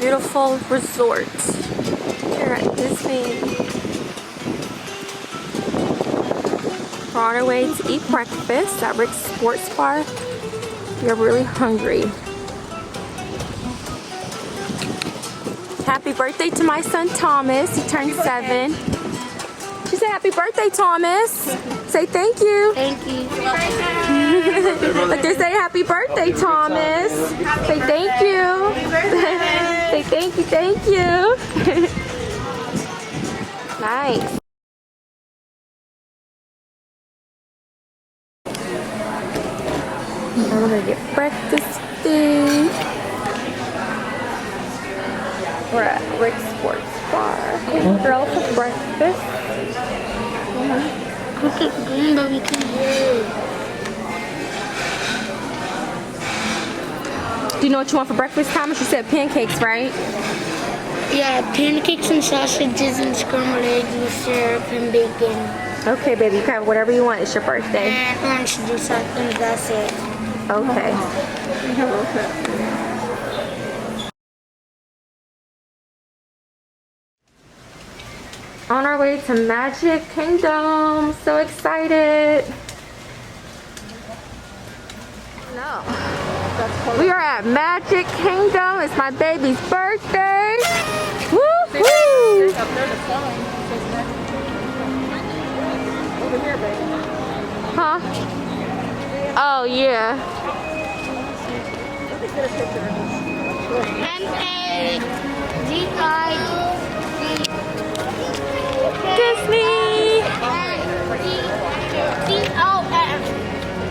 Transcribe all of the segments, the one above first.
beautiful resort here at Disney. We're on our way to eat breakfast at Rick's Sports Bar. We're really hungry. Happy birthday to my son Thomas. He turned 7. She said happy birthday, Thomas. Say thank you. Thank you. Look, they say happy birthday, Thomas. Say thank you. Say thank you, thank you. Nice. I'm gonna get breakfast today. We're at Rick's Sports Bar. Girl for breakfast. Look at green, but we can hear. Do you know what you want for breakfast, Thomas? You said pancakes, right? Yeah, pancakes and sausages and scrambled eggs with syrup and bacon. Okay, baby, you can have whatever you want. It's your birthday. And orange juice, I think that's it. Okay. On our way to Magic Kingdom. So excited. No. We are at Magic Kingdom. It's my baby's birthday. Woo-hoo! Over here, baby. Huh? Oh, yeah. Let me get a picture of this. Disney! M-A-D-I-D-O-N.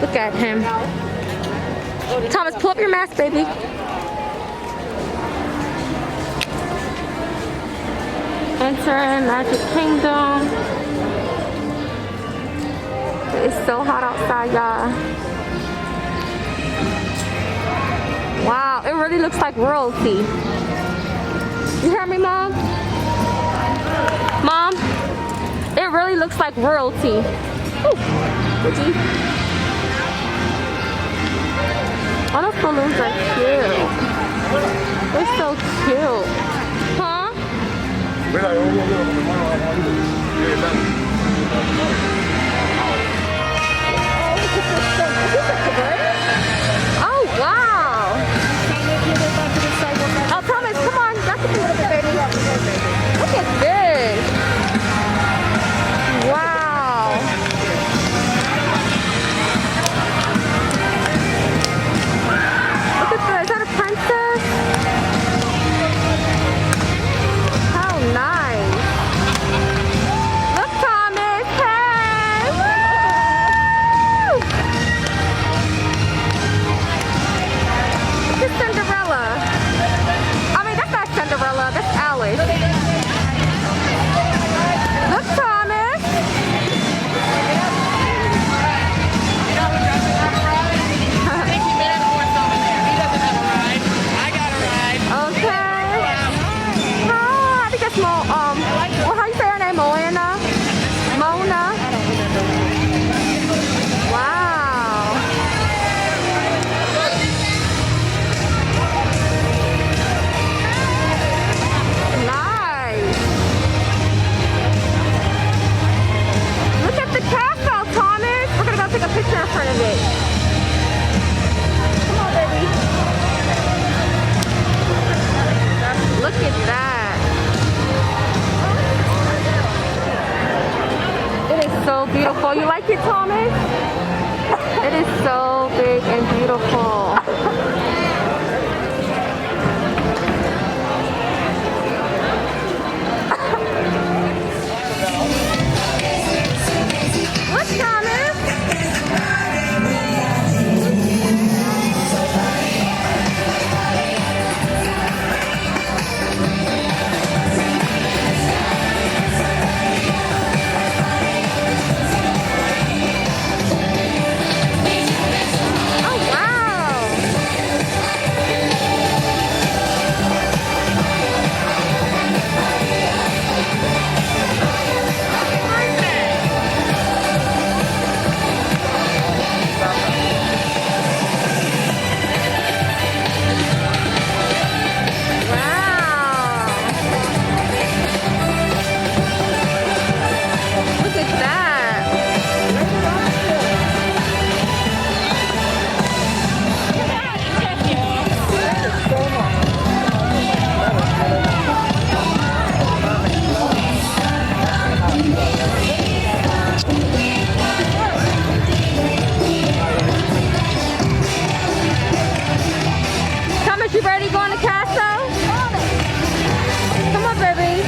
Look at him. Thomas, pull up your mask, baby. Entering Magic Kingdom. It's so hot outside, y'all. Wow, it really looks like royalty. You hear me, Mom? Mom, it really looks like royalty. Ooh, Bridgie. Oh, those balloons are cute. They're so cute. Huh? Oh, wow. Oh, Thomas, come on. That's a little bit, baby. Look at this. Wow. Look at that. Is that a princess? How nice. Look, Thomas. Hey. Woo! Look at Cinderella. I mean, that's not Cinderella. That's Alice. Look, Thomas. Okay. Ah, I think that's Mo. Well, how you say her name? Moana. Mona. Wow. Nice. Look at the castle, Thomas. We're gonna go take a picture in front of it. Come on, baby. Look at that. It is so beautiful. You like it, Thomas? It is so big and beautiful. Look, Thomas. ready to go on the castle? Come on, baby.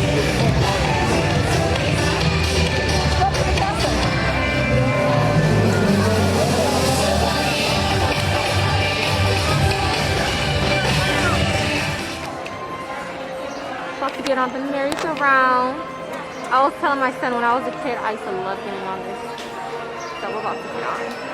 About to get on the merry-go-round. I was telling my son when I was a kid, I used to love getting on this. So we're about to get on.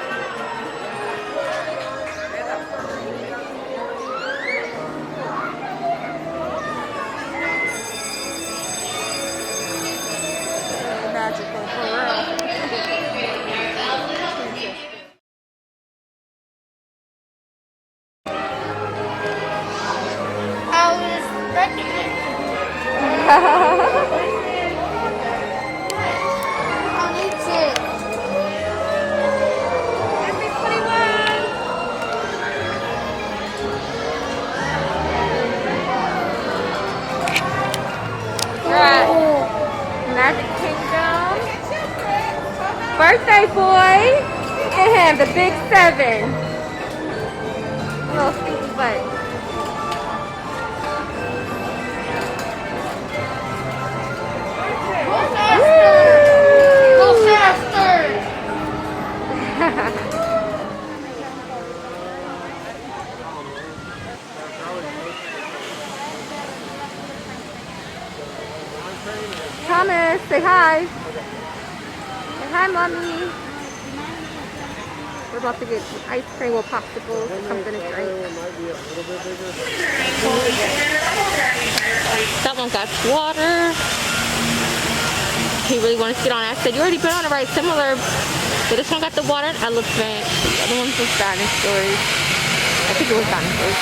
Magical, for real. I was expecting it. I'll eat it. We're at Magic Kingdom. Birthday boy. Look at him, the big 7. Little stinky butt. Go faster. Go faster. Thomas, say hi. Say hi, mommy. We're about to get ice cream with popsicles and something to drink. That one got water. He really wanted to get on it. I said, you already been on a ride similar, but this one got the water and elephant. The other one's was dinosaurs. I think it was dinosaurs.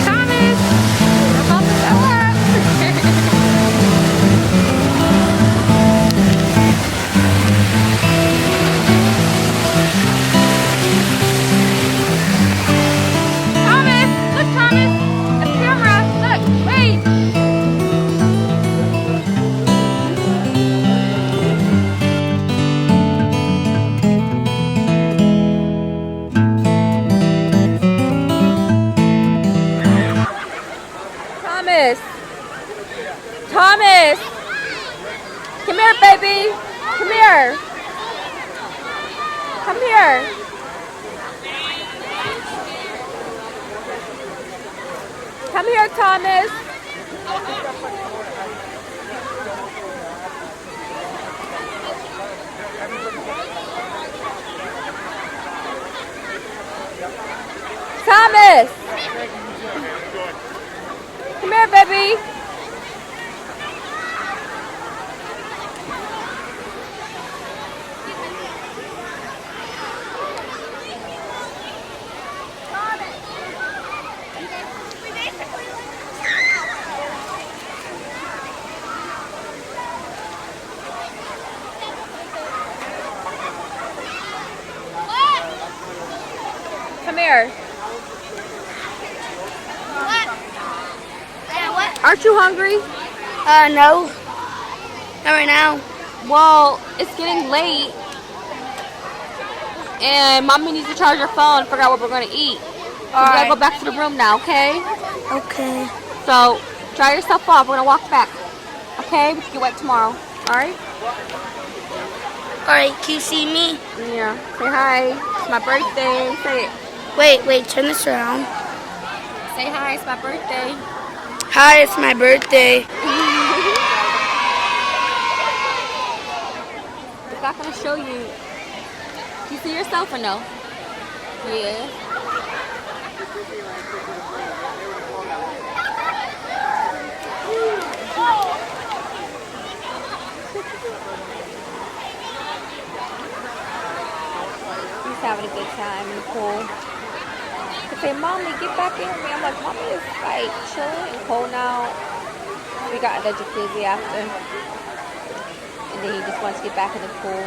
Thomas! We're about to go up. Thomas! Look, Thomas! The camera! Look! Wait! Thomas! Thomas! Come here, baby! Come here! Come here! Come here, Thomas! Thomas! Come here, baby! Come here. What? Aren't you hungry? No. Not right now. Well, it's getting late. And mommy needs to charge her phone and figure out what we're going to eat. So we gotta go back to the room now, okay? Okay. So, dry yourself off. We're gonna walk back. Okay? We can get wet tomorrow. Alright? Alright, can you see me? Yeah. Say hi. It's my birthday. Say it. Wait, turn this around. Say hi. It's my birthday. Hi, it's my birthday. It's not gonna show you. Do you see yourself or no? Yeah. He's having a good time in the pool. He say, Mommy, get back in me. I'm like, Mommy is like chilling and cold now. We got the jacuzzi after. And then he just wants to get back in the pool.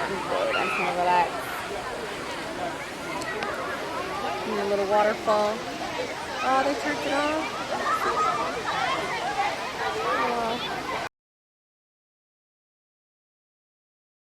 I'm good. I'm just gonna relax. And a little waterfall. Oh, they turned it off.